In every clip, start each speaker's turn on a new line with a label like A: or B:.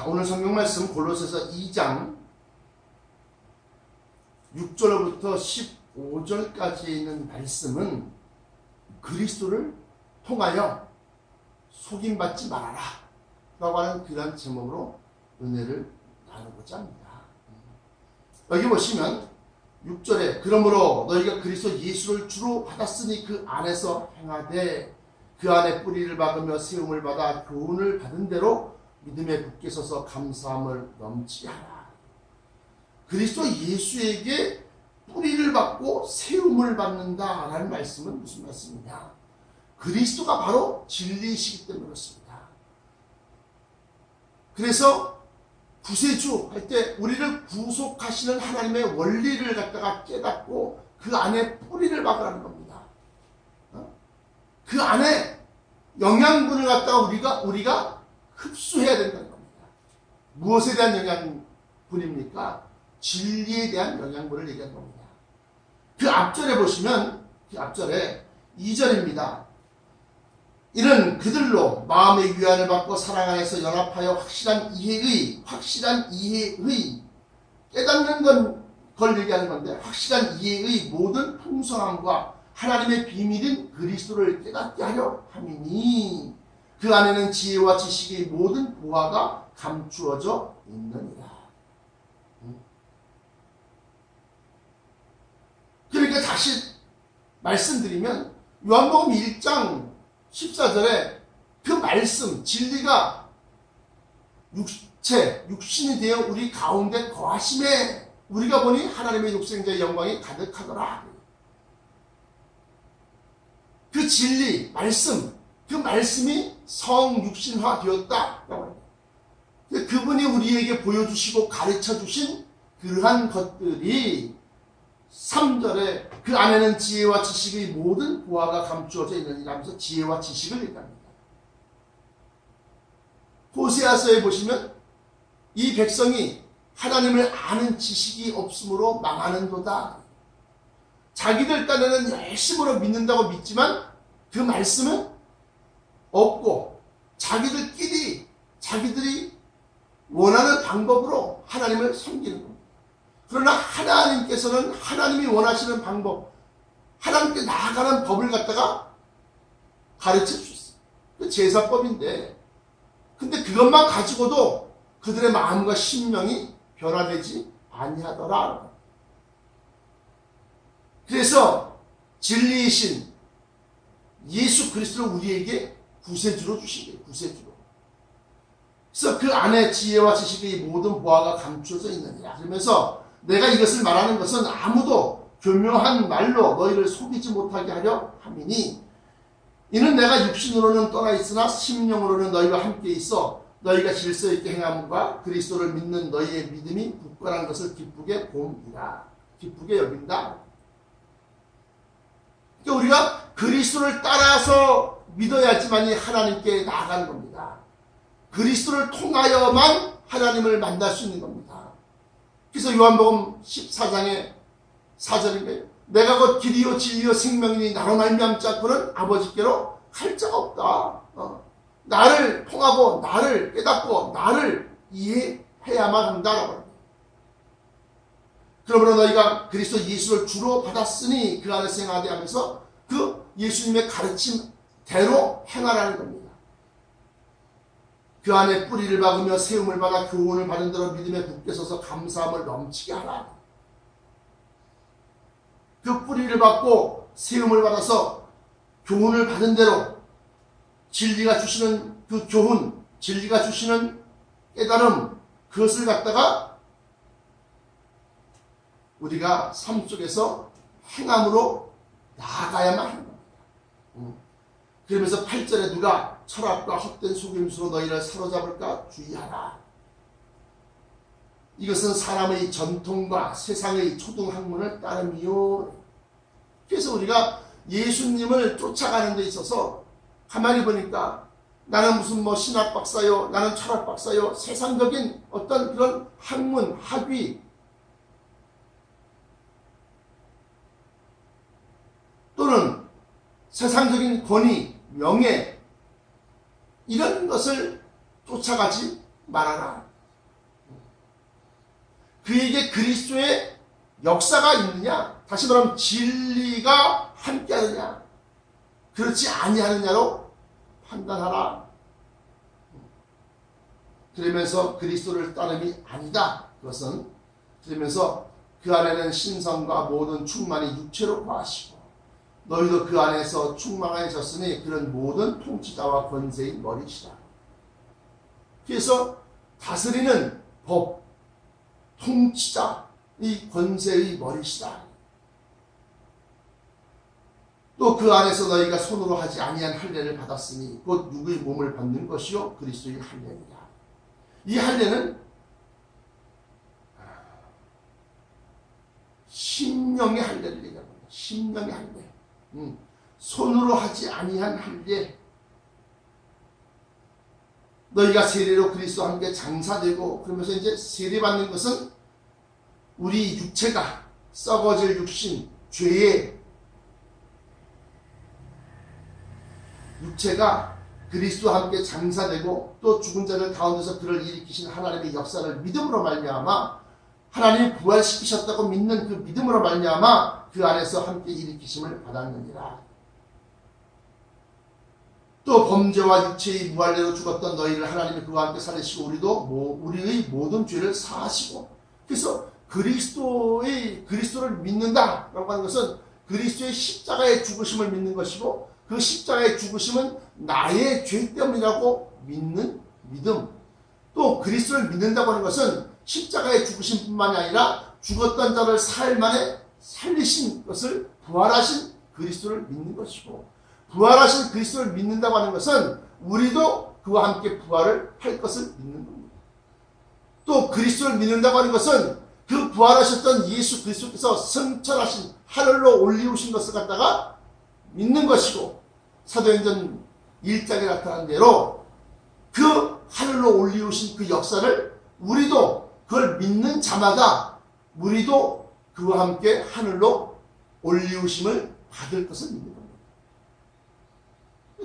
A: 자, 오늘 성경 말씀 골로새서 2장 6절부터 15절까지에 있는 말씀은 그리스도를 통하여 속임받지 말아라 라고 하는 그런 제목으로 은혜를 나누고자 합니다. 여기 보시면 6절에 그러므로 너희가 그리스도 예수를 주로 받았으니 그 안에서 행하되 그 안에 뿌리를 박으며 세움을 받아 교훈을 받은 대로 믿음에 굳게 서서 감사함을 넘치게 하라. 그리스도 예수에게 뿌리를 받고 세움을 받는다라는 말씀은 무슨 말씀이냐? 그리스도가 바로 진리이시기 때문에 그렇습니다. 그래서 구세주 할 때 우리를 구속하시는 하나님의 원리를 갖다가 깨닫고 그 안에 뿌리를 박으라는 겁니다. 그 안에 영양분을 갖다가 우리가 흡수해야 된다는 겁니다. 무엇에 대한 영양분입니까? 진리에 대한 영양분을 얘기하는 겁니다. 그 앞절에 보시면 그 앞절에 2절입니다. 이는 그들로 마음의 위안을 받고 사랑 안에서 연합하여 확실한 이해의 깨닫는 걸 얘기하는 건데 확실한 이해의 모든 풍성함과 하나님의 비밀인 그리스도를 깨닫게 하려 함이니 그 안에는 지혜와 지식의 모든 보화가 감추어져 있느니라. 그러니까 다시 말씀드리면 요한복음 1장 14절에 그 말씀 진리가 육신이 되어 우리 가운데 거하심에 우리가 보니 하나님의 육생자의 영광이 가득하더라. 그 진리 말씀 그 말씀이 성육신화 되었다. 그분이 우리에게 보여주시고 가르쳐주신 그러한 것들이 3절에 그 안에는 지혜와 지식의 모든 보화가 감추어져 있느니라 하면서 지혜와 지식을 얘기합니다. 호세아서에 보시면 이 백성이 하나님을 아는 지식이 없으므로 망하는도다. 자기들 딴에는 열심으로 믿는다고 믿지만 그 말씀은 없고 자기들끼리 자기들이 원하는 방법으로 하나님을 섬기는 겁니다. 그러나 하나님께서는 하나님이 원하시는 방법, 하나님께 나아가는 법을 갖다가 가르쳐 주셨어요. 그 제사법인데, 근데 그것만 가지고도 그들의 마음과 심령이 변화되지 아니하더라. 그래서 진리이신 예수 그리스도를 우리에게 구세주로 주신 거예요. 구세주로. 그래서 그 안에 지혜와 지식의 모든 보화가 감추어져 있느니라. 그러면서 내가 이것을 말하는 것은 아무도 교묘한 말로 너희를 속이지 못하게 하려 함이니 이는 내가 육신으로는 떠나 있으나 심령으로는 너희와 함께 있어 너희가 질서 있게 행함과 그리스도를 믿는 너희의 믿음이 굳건한 것을 기쁘게 봄이라. 기쁘게 여긴다. 그러니까 우리가 그리스도를 따라서 믿어야지만이 하나님께 나아가는 겁니다. 그리스도를 통하여만 하나님을 만날 수 있는 겁니다. 그래서 요한복음 14장의 4절인데요. 내가 곧 길이요 진리요 생명이니 나로 말미암지 않고는 아버지께로 갈 자가 없다. 나를 통하고 나를 깨닫고 나를 이해해야만 한다라고 합니다. 그러므로 너희가 그리스도 예수를 주로 받았으니 그 안에서 행하되 하면서 그 예수님의 가르침대로 행하라는 겁니다. 그 안에 뿌리를 박으며 세움을 받아 교훈을 받은 대로 믿음에 굳게 서서 감사함을 넘치게 하라. 그 뿌리를 받고 세움을 받아서 교훈을 받은 대로 진리가 주시는 그 교훈, 진리가 주시는 깨달음, 그것을 갖다가 우리가 삶 속에서 행함으로 나아가야만 하는 겁니다. 그러면서 8절에 누가 철학과 헛된 속임수로 너희를 사로잡을까 주의하라. 이것은 사람의 전통과 세상의 초등학문을 따름이요. 그래서 우리가 예수님을 쫓아가는 데 있어서 가만히 보니까 나는 무슨 신학 박사요, 나는 철학 박사요, 세상적인 어떤 그런 학문, 학위 또는 세상적인 권위, 명예 이런 것을 쫓아가지 말아라. 그에게 그리스도의 역사가 있느냐? 다시 말하면 진리가 함께하느냐? 그렇지 아니하느냐로 판단하라. 그러면서 그리스도를 따름이 아니다. 그것은 그러면서 그 안에는 신성과 모든 충만이 육체로 거하시고 너희도 그 안에서 충만해졌으니 그런 모든 통치자와 권세의 머리시라. 그래서 다스리는 법, 통치자, 이 권세의 머리시다. 또 그 안에서 너희가 손으로 하지 아니한 할례를 받았으니 곧 누구의 몸을 받는 것이요 그리스도의 할례니라. 이 할례는 심령의 할례를 얘기합니다. 심령의 할례. 손으로 하지 아니한 할례. 너희가 세례로 그리스도와 함께 장사되고 그러면서 이제 세례받는 것은 우리 육체가 썩어질 육신, 죄의 육체가 그리스도와 함께 장사되고 또 죽은 자들 가운데서 그를 일으키신 하나님의 역사를 믿음으로 말미암아 하나님이 부활시키셨다고 믿는 그 믿음으로 말미암아 그 안에서 함께 일으키심을 받았느니라. 또 범죄와 육체의 무할례로 죽었던 너희를 하나님이 그와 함께 살리시고 우리의 모든 죄를 사하시고 그래서 그리스도를 믿는다라고 하는 것은 그리스도의 십자가의 죽으심을 믿는 것이고 그 십자가의 죽으심은 나의 죄 때문이라고 믿는 믿음. 또 그리스도를 믿는다고 하는 것은 십자가의 죽으심뿐만이 아니라 죽었던 자를 사흘 만에 살리신 것을 부활하신 그리스도를 믿는 것이고 부활하신 그리스도를 믿는다고 하는 것은 우리도 그와 함께 부활을 할 것을 믿는 겁니다. 또 그리스도를 믿는다고 하는 것은 그 부활하셨던 예수 그리스도께서 승천하신 하늘로 올리우신 것을 갖다가 믿는 것이고 사도행전 1장에 나타난 대로 그 하늘로 올리우신 그 역사를 우리도 그걸 믿는 자마다 우리도 그와 함께 하늘로 올리우심을 받을 것을 믿는 겁니다.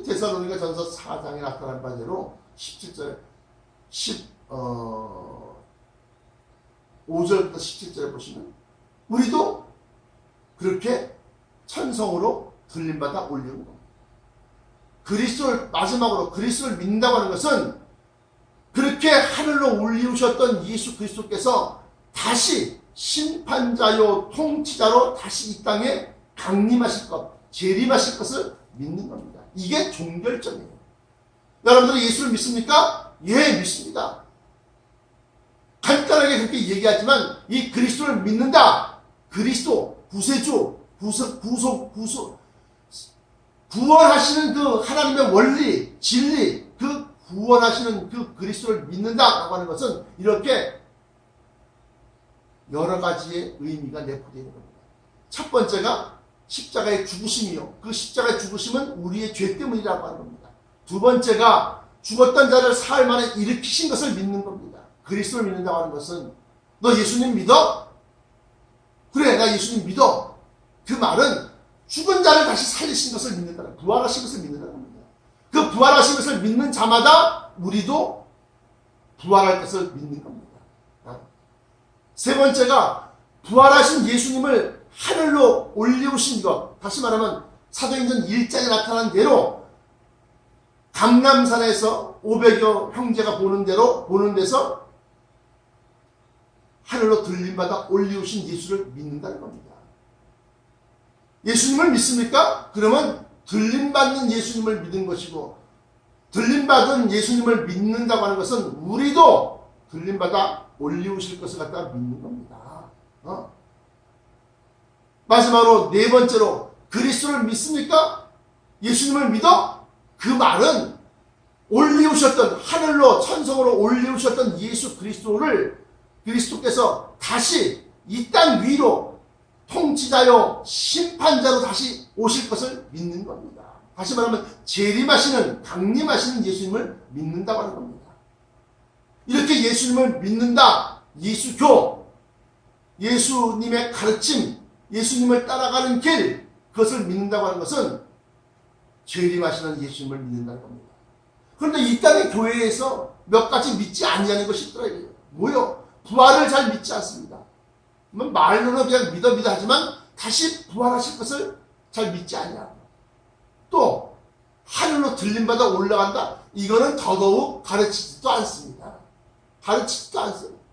A: 데살로니가 전서 4장에 나타난 바대로 17절 5절부터 17절에 보시면 우리도 그렇게 천성으로 들림받아 올리는 겁니다. 그리스도를 마지막으로 그리스도를 믿는다고 하는 것은 그렇게 하늘로 올리우셨던 예수 그리스도께서 다시 심판자요 통치자로 다시 이 땅에 강림하실 것, 재림하실 것을 믿는 겁니다. 이게 종결점이에요. 여러분들은 예수를 믿습니까? 예, 믿습니다. 간단하게 그렇게 얘기하지만 이 그리스도를 믿는다. 그리스도, 구세주, 구원하시는 그 하나님의 원리, 진리, 그 구원하시는 그 그리스도를 믿는다라고 하는 것은 이렇게 여러 가지의 의미가 내포되어 있는 겁니다. 첫 번째가 십자가의 죽으심이요. 그 십자가의 죽으심은 우리의 죄 때문이라고 하는 겁니다. 두 번째가 죽었던 자를 사흘 만에 일으키신 것을 믿는 겁니다. 그리스도를 믿는다고 하는 것은 너 예수님 믿어? 그래, 나 예수님 믿어. 그 말은 죽은 자를 다시 살리신 것을 믿는다는, 부활하신 것을 믿는다는 겁니다. 그 부활하신 것을 믿는 자마다 우리도 부활할 것을 믿는 겁니다. 세 번째가 부활하신 예수님을 하늘로 올리우신 것, 다시 말하면 사도행전 1장에 나타난 대로 감람산에서 500여 형제가 보는 데서 하늘로 들림받아 올리우신 예수를 믿는다는 겁니다. 예수님을 믿습니까? 그러면 들림받는 예수님을 믿는 것이고 들림받은 예수님을 믿는다고 하는 것은 우리도 들림받아 올리우실 것을 갖다 믿는 겁니다. 마지막으로 네 번째로 그리스도를 믿습니까? 예수님을 믿어? 그 말은 올리우셨던 하늘로 천성으로 올리우셨던 예수 그리스도께서 다시 이 땅 위로 통치자요 심판자로 다시 오실 것을 믿는 겁니다. 다시 말하면 재림하시는 강림하시는 예수님을 믿는다고 하는 겁니다. 이렇게 예수님을 믿는다, 예수교, 예수님의 가르침, 예수님을 따라가는 길, 그것을 믿는다고 하는 것은 재림하시는 예수님을 믿는다는 겁니다. 그런데 이 땅의 교회에서 몇 가지 믿지 아니하는 것이 있더라고요. 뭐요? 부활을 잘 믿지 않습니다. 말로는 그냥 믿어 하지만 다시 부활하실 것을 잘 믿지 않냐고. 또 하늘로 들림받아 올라간다. 이거는 더더욱 가르치지도 않습니다. 가르치지도 않습니다.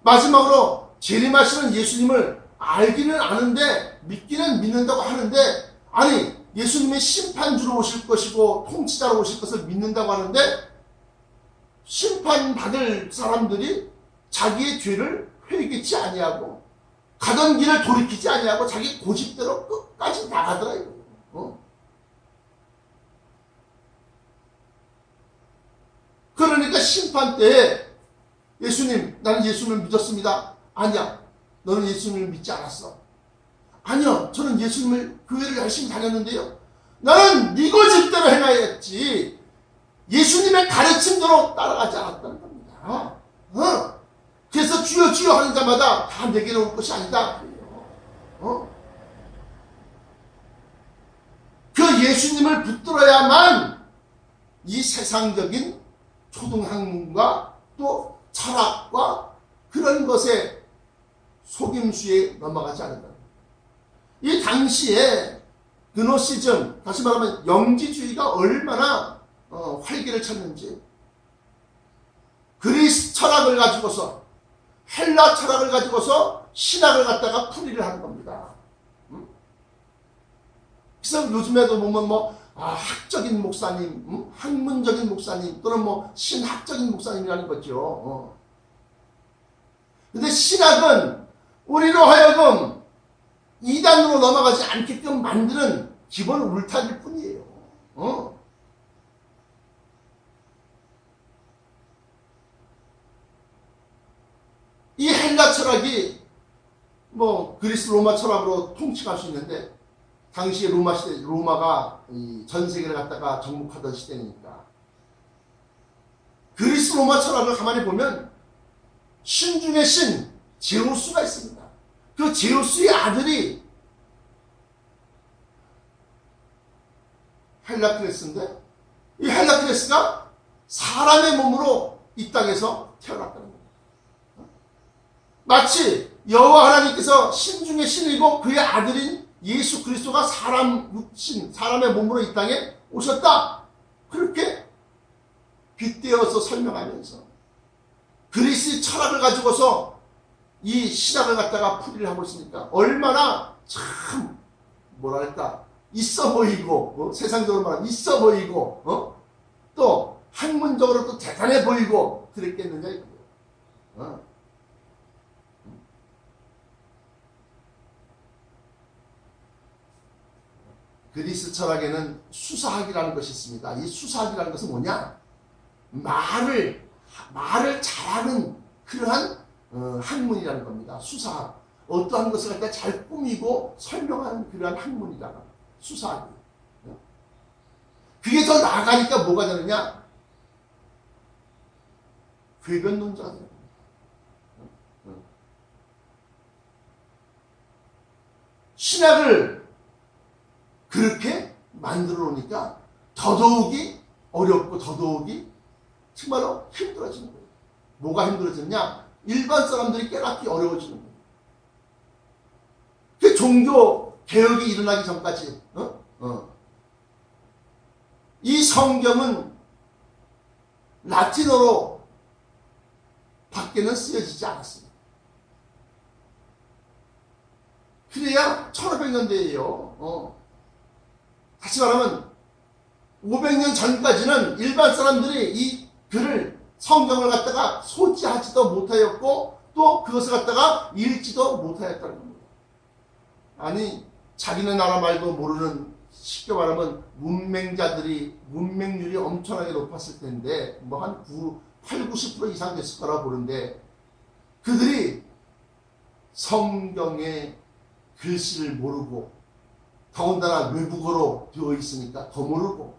A: 마지막으로 재림하시는 예수님을 알기는 아는데 믿기는 믿는다고 하는데, 아니 예수님의 심판주로 오실 것이고 통치자로 오실 것을 믿는다고 하는데, 심판받을 사람들이 자기의 죄를 회개치 아니하고 가던 길을 돌이키지 아니하고 자기 고집대로 끝까지 나가더라 이거예요. 그러니까 심판 때에 예수님, 나는 예수님을 믿었습니다. 아니야, 너는 예수님을 믿지 않았어. 아니요, 저는 예수님을 교회를 열심히 다녔는데요, 나는 네 고집대로 행하였지 예수님의 가르침대로 따라가지 않았다는 겁니다. 그래서 주여 주여 하는 자마다 다 내게로 올 것이 아니다. 그 예수님을 붙들어야만 이 세상적인 초등학문과 또 철학과 그런 것에 속임수에 넘어가지 않는다. 이 당시에 그노시즘, 다시 말하면 영지주의가 얼마나 활기를 쳤는지, 그리스 철학을 가지고서, 헬라 철학을 가지고서 신학을 갖다가 풀이를 하는 겁니다. 그래서 요즘에도 보면 학적인 목사님, 학문적인 목사님, 또는 신학적인 목사님이라는 거죠. 근데 신학은 우리로 하여금 이단으로 넘어가지 않게끔 만드는 기본 울타리일 뿐이에요. 이 헬라 철학이 그리스 로마 철학으로 통치할 수 있는데, 당시에 로마 시대, 로마가 전 세계를 갖다가 정복하던 시대니까 그리스 로마 철학을 가만히 보면 신 중의 신 제우스가 있습니다. 그 제우스의 아들이 헬라크레스인데, 이 헬라크레스가 사람의 몸으로 이 땅에서 태어났다는 겁니다. 마치 여호와 하나님께서 신 중의 신이고 그의 아들인 예수 그리스도가 사람 육신, 사람의 몸으로 이 땅에 오셨다, 그렇게 빗대어서 설명하면서 그리스의 철학을 가지고서 이 신학을 갖다가 풀이를 하고 있으니까 얼마나 참 뭐랄까 있어 보이고, 세상적으로 말하면 있어 보이고, 또 학문적으로 또 대단해 보이고 그랬겠느냐 이거예요. 그리스 철학에는 수사학이라는 것이 있습니다. 이 수사학이라는 것은 뭐냐? 말을 잘하는 그러한 학문이라는 겁니다. 수사학. 어떠한 것을 갖다 잘 꾸미고 설명하는 그러한 학문이라는 겁니다. 수사학이. 그게 더 나아가니까 뭐가 되느냐? 궤변론자가 되는 겁니다. 신학을 그렇게 만들어 놓으니까 더더욱이 어렵고 더더욱이 정말로 힘들어지는 거예요. 뭐가 힘들어졌냐? 일반 사람들이 깨닫기 어려워지는 거예요. 그 종교 개혁이 일어나기 전까지 이 성경은 라틴어로 밖에는 쓰여지지 않았습니다. 그래야 1500년대예요. 다시 말하면 500년 전까지는 일반 사람들이 이 글을, 성경을 갖다가 소지하지도 못하였고 또 그것을 갖다가 읽지도 못하였다는 겁니다. 아니 자기네 나라 말도 모르는, 쉽게 말하면 문맹자들이, 문맹률이 엄청나게 높았을 텐데 한 8, 90% 이상 됐을 거라 보는데, 그들이 성경의 글씨를 모르고 더군다나 외국어로 되어 있으니까 더 모르고,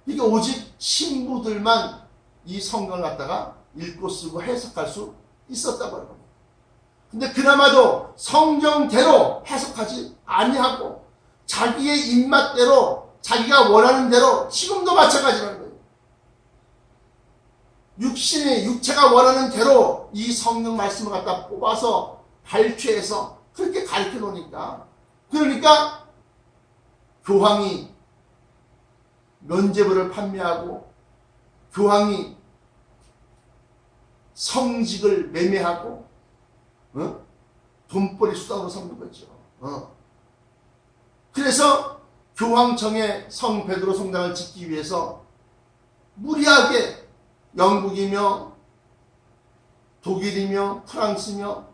A: 이게 오직 신부들만 이 성경을 갖다가 읽고 쓰고 해석할 수 있었다고 하는 겁니다. 근데 그나마도 성경대로 해석하지 아니하고 자기의 입맛대로, 자기가 원하는 대로, 지금도 마찬가지라는 거예요. 육체가 원하는 대로 이 성경 말씀을 갖다 뽑아서 발췌해서 그렇게 가르쳐 놓으니까, 그러니까 교황이 면죄부를 판매하고 교황이 성직을 매매하고 돈벌이 수단으로 삼는 거죠. 그래서 교황청에 성 베드로 성당을 짓기 위해서 무리하게 영국이며 독일이며 프랑스며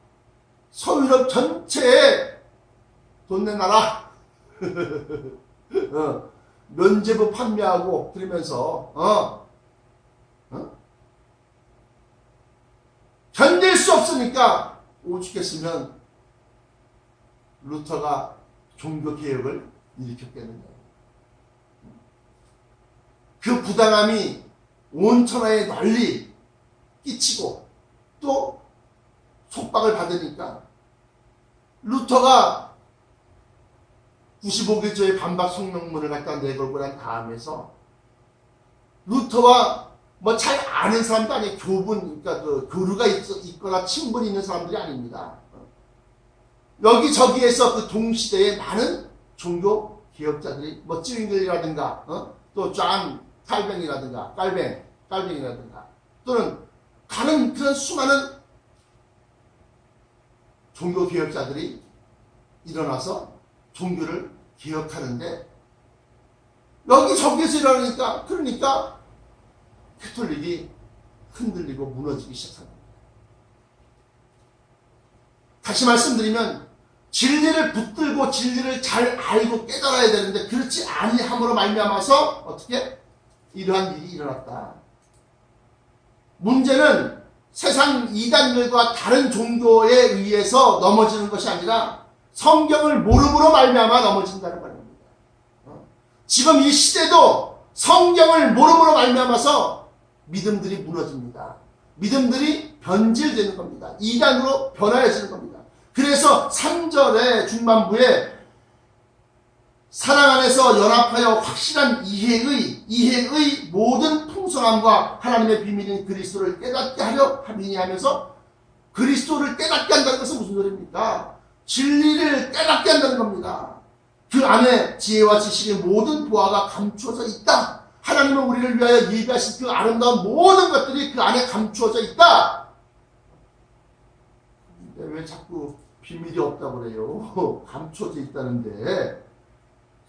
A: 서유럽 전체에 돈 내놔라. 면죄부 판매하고 그러면서 견딜 수 없으니까 오죽했으면 루터가 종교개혁을 일으켰겠느냐. 그 부당함이 온 천하에 널리 끼치고 또 속박을 받으니까 루터가 95개조의 반박 성명문을 갖다 내걸고 난 다음에서 루터와 뭐 잘 아는 사람도 아니에요. 그러니까 그 교류가 있거나 친분이 있는 사람들이 아닙니다. 여기저기에서 그 동시대에 많은 종교 개혁자들이 뭐 찌윙글이라든가 또 존 칼뱅이라든가 깔뱅이라든가 또는 다른 그런 수많은 종교 개혁자들이 일어나서 종교를 개혁하는데 여기저기에서 일어나니까 그러니까 캐톨릭이 흔들리고 무너지기 시작합니다. 다시 말씀드리면 진리를 붙들고 진리를 잘 알고 깨달아야 되는데 그렇지 아니함으로 말미암아서 어떻게 이러한 일이 일어났다. 문제는 세상 이단들과 다른 종교에 의해서 넘어지는 것이 아니라 성경을 모름으로 말미암아 넘어진다는 말입니다. 지금 이 시대도 성경을 모름으로 말미암아서 믿음들이 무너집니다. 믿음들이 변질되는 겁니다. 이단으로 변화해지는 겁니다. 그래서 3절의 중반부에 사랑 안에서 연합하여 확실한 이해의 모든 풍성함과 하나님의 비밀인 그리스도를 깨닫게 하려 함이니 하면서 그리스도를 깨닫게 한다는 것은 무슨 소리입니까? 진리를 깨닫게 한다는 겁니다. 그 안에 지혜와 지식의 모든 보화가 감추어져 있다. 하나님은 우리를 위하여 예비하신 그 아름다운 모든 것들이 그 안에 감추어져 있다. 근데 왜 자꾸 비밀이 없다고 그래요? 감추어져 있다는데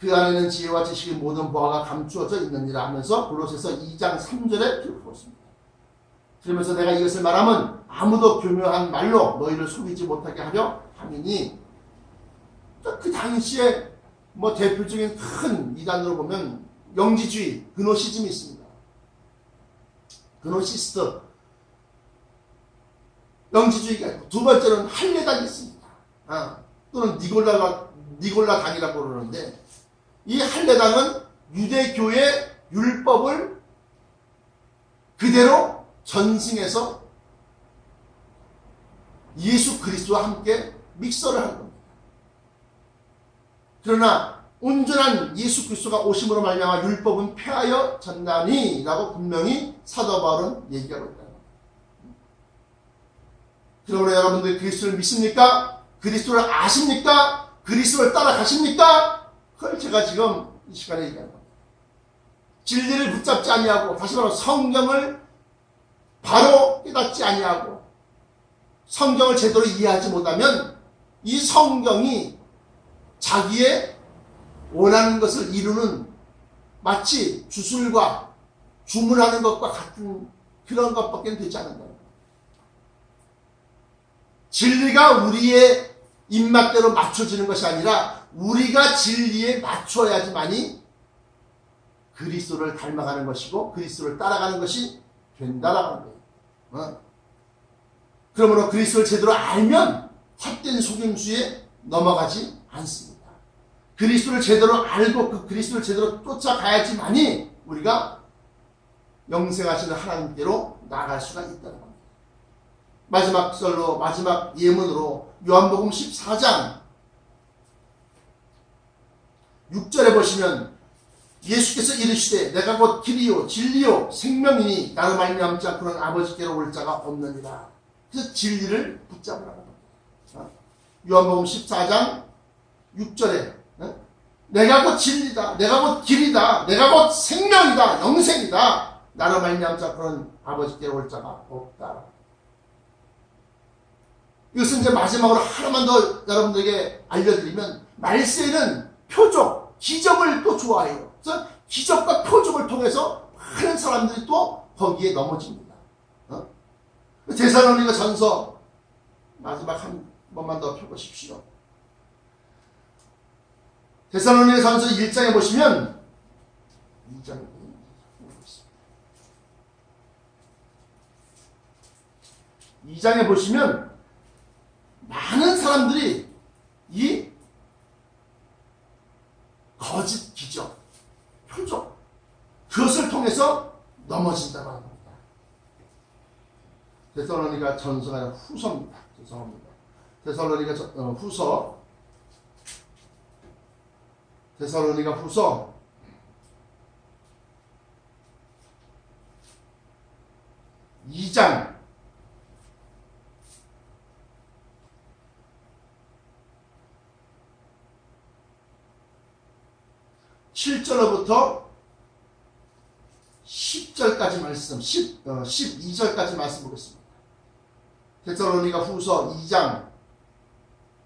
A: 그 안에는 지혜와 지식의 모든 보화가 감추어져 있느니라 하면서 골로새서 2장 3절에 기록했습니다. 그러면서 내가 이것을 말하면 아무도 교묘한 말로 너희를 속이지 못하게 하려 함이니 그 당시에 뭐 대표적인 큰 이단으로 보면 영지주의, 그노시즘이 있습니다. 그노시스트, 영지주의가 있고 두 번째는 할례당이 있습니다. 또는 니골라당이라고 그러는데 이 할례당은 유대교의 율법을 그대로 전승해서 예수 그리스도와 함께 믹서를 하는 겁니다. 그러나 온전한 예수 그리스도가 오심으로 말미암아 율법은 폐하여 전다니 라고 분명히 사도 바울은 얘기하고 있다. 그러므로 여러분들 그리스도를 믿습니까? 그리스도를 아십니까? 그리스도를 따라가십니까? 그걸 제가 지금 이 시간에 얘기하는 겁니다. 진리를 붙잡지 아니하고 다시 말하면 성경을 바로 깨닫지 아니하고 성경을 제대로 이해하지 못하면 이 성경이 자기의 원하는 것을 이루는 마치 주술과 주문하는 것과 같은 그런 것밖에 되지 않는다. 진리가 우리의 입맛대로 맞춰지는 것이 아니라 우리가 진리에 맞춰야지만이 그리스도를 닮아가는 것이고 그리스도를 따라가는 것이 된다라는 거예요. 그러므로 그리스도를 제대로 알면 헛된 속임수에 넘어가지 않습니다. 그리스도를 제대로 알고 그 그리스도를 제대로 쫓아가야지만이 우리가 영생하시는 하나님께로 나아갈 수가 있다는 겁니다. 마지막 절로 마지막 예문으로 요한복음 14장 6절에 보시면 예수께서 이르시되 내가 곧 길이요 진리요 생명이니 나로 말미암지 않고는 아버지께로 올 자가 없느니라. 그래서 진리를 붙잡으라는 겁니다. 요한복음 14장 6절에 내가 곧 진리다, 내가 곧 길이다, 내가 곧 생명이다, 영생이다, 나로 말미암지 않고는 아버지께로 올 자가 없다. 이것은 이제 마지막으로 하나만 더 여러분들에게 알려드리면, 말세는 표적, 기적을 또 좋아해요. 그래서 기적과 표적을 통해서 많은 사람들이 또 거기에 넘어집니다. 데살로니가 전서 마지막 한 번만 더 펴보십시오. 데살로니가 전서 1장에 보시면 2장에 보시면 많은 사람들이 이 거짓 기적, 표적, 그것을 통해서 넘어진다고 합니다. 데살로니가 전서가 후서입니다. 죄송합니다. 데살로니가 후서, 데살로니가 후서 2장 7절로부터 10절까지 말씀, 12절까지 말씀 보겠습니다. 데살로니가 후서 2장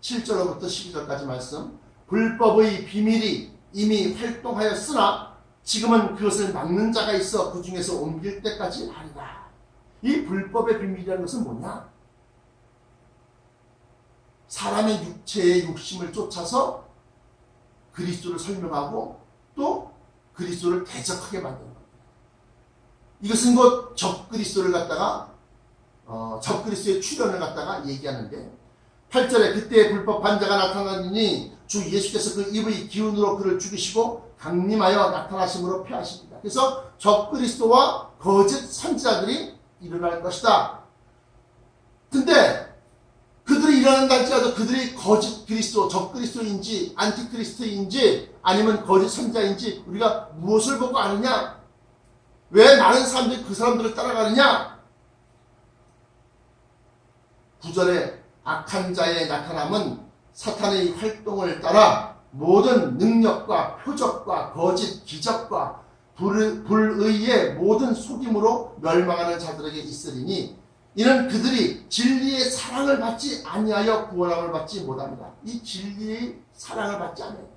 A: 7절로부터 12절까지 말씀. 불법의 비밀이 이미 활동하였으나 지금은 그것을 막는 자가 있어 그 중에서 옮길 때까지 하리라. 이 불법의 비밀이라는 것은 뭐냐? 사람의 육체의 욕심을 쫓아서 그리스도를 설명하고 또 그리스도를 대적하게 만드는 겁니다. 이것은 곧 적그리스도를 갖다가 적그리스도의 출현을 갖다가 얘기하는데, 8절에 그때 불법 반자가 나타나니 주 예수께서 그 입의 기운으로 그를 죽이시고 강림하여 나타나심으로 패하십니다. 그래서 적그리스도와 거짓 선지자들이 일어날 것이다. 근데 그들이 일어난다 할지라도 그들이 거짓 그리스도, 적그리스도인지 안티크리스도인지 아니면 거짓 선지자인지 우리가 무엇을 보고 아느냐? 왜 많은 사람들이 그 사람들을 따라가느냐? 9절에 악한 자의 나타남은 사탄의 활동을 따라 모든 능력과 표적과 거짓 기적과 불의의 모든 속임으로 멸망하는 자들에게 있으리니 이는 그들이 진리의 사랑을 받지 아니하여 구원함을 받지 못합니다. 이 진리의 사랑을 받지 아니하여.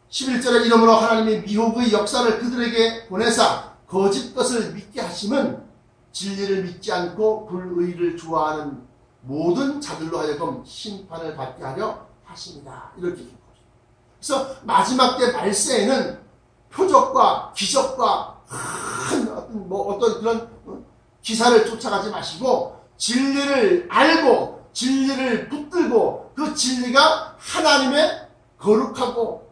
A: 11절에 이러므로 하나님이 미혹의 역사를 그들에게 보내사 거짓 것을 믿게 하심은 진리를 믿지 않고 불의를 좋아하는 모든 자들로 하여금 심판을 받게 하려 하십니다. 이렇게 얘기합니다. 그래서 마지막 때 말세에는 표적과 기적과 어떤 그런 기사를 쫓아가지 마시고 진리를 알고 진리를 붙들고 그 진리가 하나님의 거룩하고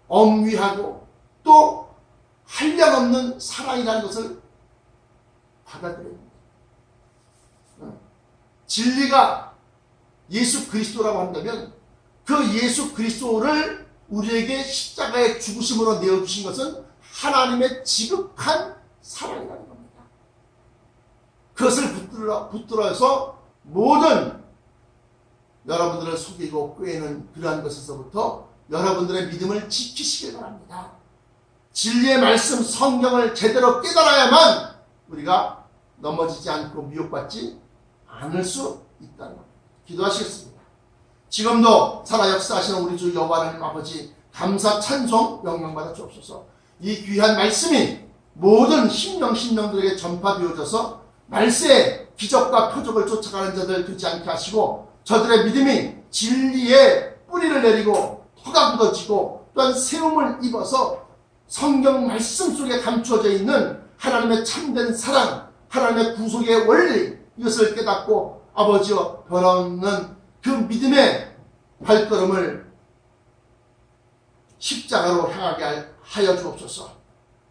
A: 엄위하고 또 한량없는 사랑이라는 것을 받아들여야 합니다. 진리가 예수 그리스도라고 한다면 그 예수 그리스도를 우리에게 십자가의 죽으심으로 내어주신 것은 하나님의 지극한 사랑이라는 겁니다. 그것을 붙들어서 모든 여러분들을 속이고 꾀는 그러한 것에서부터 여러분들의 믿음을 지키시길 바랍니다. 진리의 말씀 성경을 제대로 깨달아야만 우리가 넘어지지 않고 미혹받지 않을 수 있다는 겁니다. 기도하시겠습니다. 지금도 살아 역사하시는 우리 주 여호와 하나님 아버지, 감사 찬송 영광받아 주옵소서. 이 귀한 말씀이 모든 심령들에게 전파되어져서 말세에 기적과 표적을 쫓아가는 자들 되지 않게 하시고 저들의 믿음이 진리의 뿌리를 내리고 터가 굳어지고 또한 세움을 입어서 성경 말씀 속에 감추어져 있는 하나님의 참된 사랑, 하나님의 구속의 원리, 이것을 깨닫고 아버지여 변함없는 그 믿음의 발걸음을 십자가로 향하게 하여 주옵소서.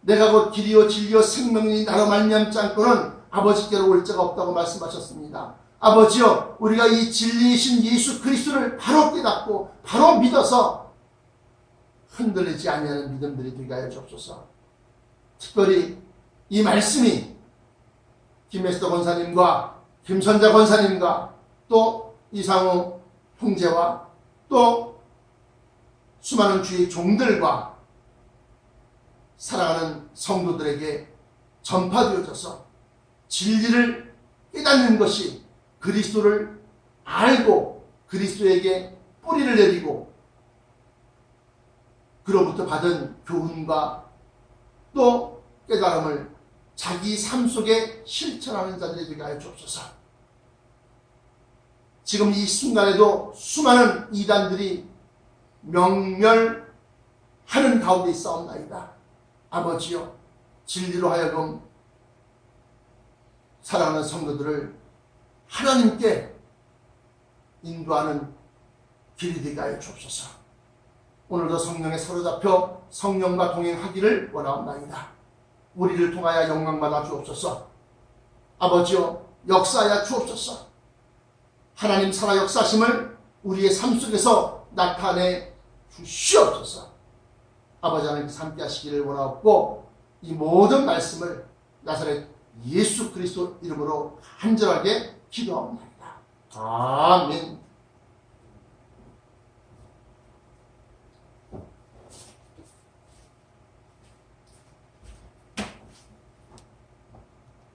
A: 내가 곧 길이요 진리요 생명이니 나로 말미암지 않고는 아버지께로 올 자가 없다고 말씀하셨습니다. 아버지여, 우리가 이 진리이신 예수 그리스도를 바로 깨닫고 바로 믿어서 흔들리지 아니하는 믿음들이 되게 하여 주옵소서. 특별히 이 말씀이 김에스더 권사님과 김선자 권사님과 또 이상우 형제와 또 수많은 주의 종들과 사랑하는 성도들에게 전파되어져서 진리를 깨닫는 것이 그리스도를 알고 그리스도에게 뿌리를 내리고 그로부터 받은 교훈과 또 깨달음을 자기 삶 속에 실천하는 자들이 되게 하여 주옵소서. 지금 이 순간에도 수많은 이단들이 명멸하는 가운데 있사옵나이다. 아버지여, 진리로 하여금 사랑하는 성도들을 하나님께 인도하는 길이 되게 하여 주옵소서. 오늘도 성령에 사로잡혀 성령과 동행하기를 원하옵나이다. 우리를 통하여 영광받아 주옵소서. 아버지여, 역사하여 주옵소서. 하나님 살아 역사심을 우리의 삶 속에서 나타내 주시옵소서. 아버지 하나님께서 함께 하시기를 원하옵고 이 모든 말씀을 나사렛 예수 그리스도 이름으로 간절하게 기도합니다. 아멘.